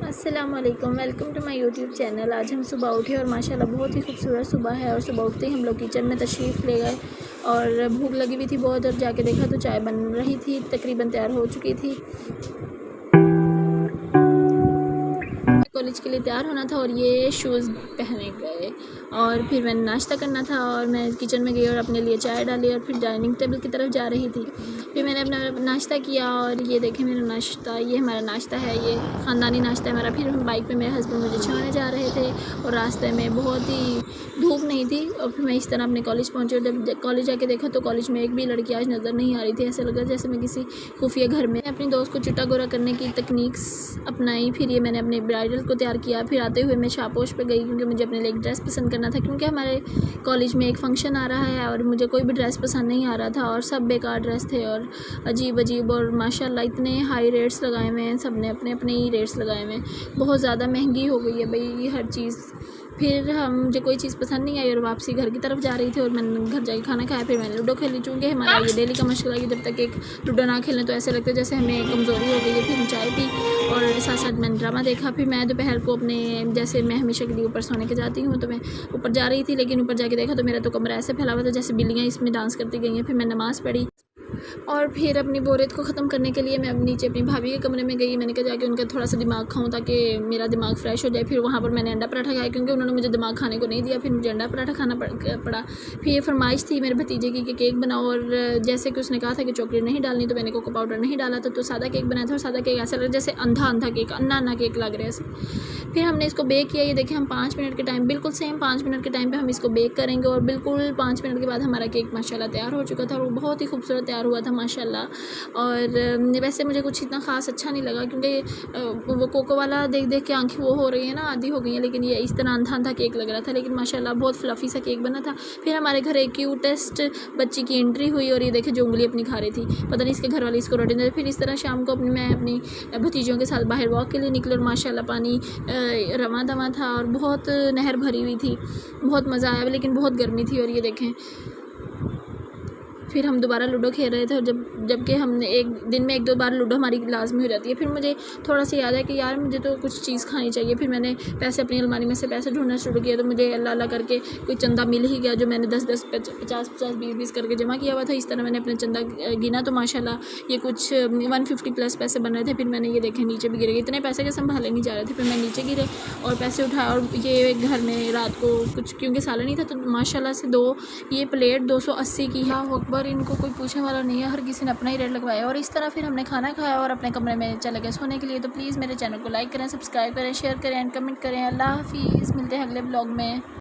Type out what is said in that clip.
अस्सलाम वालेकुम, welcome to my YouTube channel. आज हम सुबह उठे और माशाल्लाह बहुत ही खूबसूरत सुबह है। और सुबह उठते ही हम लोग किचन में तशरीफ़ ले गए और भूख लगी हुई थी बहुत, और जाके देखा तो चाय बन रही थी, तकरीबन तैयार हो चुकी थी। कॉलेज के लिए तैयार होना था और ये शूज़ पहने गए, और फिर मैंने नाश्ता करना था और मैं किचन में गई और अपने लिए चाय डाली और फिर डाइनिंग टेबल की तरफ जा रही थी। फिर मैंने अपना नाश्ता किया और ये देखें मेरा नाश्ता, ये हमारा नाश्ता है, ये ख़ानदानी नाश्ता है हमारा। फिर हम बाइक पे मेरे हस्बैंड मुझे छोड़ने जा रहे थे और रास्ते में बहुत ही धूप नहीं थी, और फिर मैं इस तरह अपने कॉलेज पहुँची। और जब कॉलेज जाके देखा तो कॉलेज में एक भी लड़की आज नज़र नहीं आ रही थी। ऐसा लगा जैसे मैं किसी खुफिया घर में। अपनी दोस्त को चिट्टा गोरा करने की तकनीक्स अपनाई। फिर ये मैंने अपने ब्राइडल को तैयार किया। फिर आते हुए मैं शापोश पे गई क्योंकि मुझे अपने लिए एक ड्रेस पसंद करना था, क्योंकि हमारे कॉलेज में एक फ़ंक्शन आ रहा है और मुझे कोई भी ड्रेस पसंद नहीं आ रहा था और सब बेकार ड्रेस थे और अजीब अजीब, और माशाल्लाह इतने हाई रेट्स लगाए हुए हैं, सब ने अपने अपने ही रेट्स लगाए हुए हैं। बहुत ज़्यादा महंगी हो गई है भाई हर चीज़। फिर मुझे कोई चीज़ पसंद नहीं आई और वापसी घर की तरफ जा रही थी और मैंने घर जाके खाना खाया। फिर मैंने लूडो खेली, चूँकि हमारा ये डेली का मशगला है कि जब तक एक लूडो ना खेलें तो ऐसे लगता है जैसे हमें कमज़ोरी हो गई है। फिर चाय पी और साथ साथ मैंने ड्रामा देखा। फिर मैं दोपहर को अपने, जैसे मैं हमेशा के लिए ऊपर सोने के जाती हूँ, तो मैं ऊपर जा रही थी, लेकिन ऊपर जाके देखा तो मेरा तो कमरा ऐसे फैला हुआ था जैसे बिल्लियाँ इसमें डांस करती गई हैं। फिर मैं नमाज़ पढ़ी और फिर अपनी बोरियत को ख़त्म करने के लिए मैं अब नीचे अपनी भाभी के कमरे में गई। मैंने कहा जाके उनका थोड़ा सा दिमाग खाऊं ताकि मेरा दिमाग फ्रेश हो जाए। फिर वहाँ पर मैंने अंडा पराठा खाया क्योंकि उन्होंने मुझे दिमाग खाने को नहीं दिया। फिर मुझे अंडा पराठा खाना पड़ा। फिर ये फरमाइश थी मेरे भतीजे की कि केक बनाओ, और जैसे कि उसने कहा था कि चॉकलेट नहीं डालनी, तो मैंने कोको पाउडर नहीं डाला था, तो सादा केक बनाया था। और सादा केक ऐसा लगा जैसे अंधा केक, अन्ना केक लग रहा है ऐसे। फिर हमने इसको बेक किया। ये देखिए हम 5 मिनट के टाइम, बिल्कुल सेम 5 मिनट के टाइम पे हम इसको बेक करेंगे, और बिल्कुल 5 मिनट के बाद हमारा केक माशाल्लाह तैयार हो चुका था और वो बहुत ही खूबसूरत तैयार हुआ था माशाल्लाह। और वैसे मुझे कुछ इतना ख़ास अच्छा नहीं लगा क्योंकि वो कोको वाला देख देख के आँखें वो हो रही है ना, आधी हो गई हैं, लेकिन ये इस तरह अंधा केक लग रहा था, लेकिन माशाल्लाह बहुत फ्लफ़ी सा केक बना था। फिर हमारे घर एक क्यूटेस्ट बच्ची की एंट्री हुई और ये देखे जो उंगली अपनी खा रही थी, पता नहीं इसके घर वाले इसको रोटी दे। फिर इस तरह शाम को मैं अपनी भतीजों के साथ बाहर वॉक के लिए निकली और माशाल्लाह पानी रवा दवा था और बहुत नहर भरी हुई थी, बहुत मज़ा आया, लेकिन बहुत गर्मी थी। और ये देखें फिर हम दोबारा लूडो खेल रहे थे, और जबकि हमने एक दिन में 1-2 बार लूडो हमारी लाजमी हो जाती है। फिर मुझे थोड़ा सा याद है कि यार मुझे तो कुछ चीज़ खानी चाहिए। फिर मैंने पैसे अपनी अलमारी में से पैसे ढूंढना शुरू किया, तो मुझे अल्लाह अल्लाह करके कोई चंदा मिल ही गया, जो मैंने 10-10, 50-50, 20-20 करके जमा किया हुआ था। इस तरह मैंने अपना चंदा गिना तो माशाल्लाह ये कुछ 150 प्लस पैसे बन रहे थे। फिर मैंने ये देखे नीचे भी गिरे गए, इतने पैसे के संभाले नहीं जा रहे थे। फिर मैं नीचे गिरे और पैसे उठाए, और ये घर में रात को कुछ क्योंकि सालन नहीं था, तो माशाल्लाह से ये प्लेट 280 की है। अकबर, इनको कोई पूछने वाला नहीं है, हर किसी ने अपना ही रेट लगवाया। और इस तरह फिर हमने खाना खाया और अपने कमरे में चले गए सोने के लिए। तो प्लीज़ मेरे चैनल को लाइक करें, सब्सक्राइब करें, शेयर करें एंड कमेंट करें। अल्लाह हाफिज़, मिलते हैं अगले ब्लॉग में।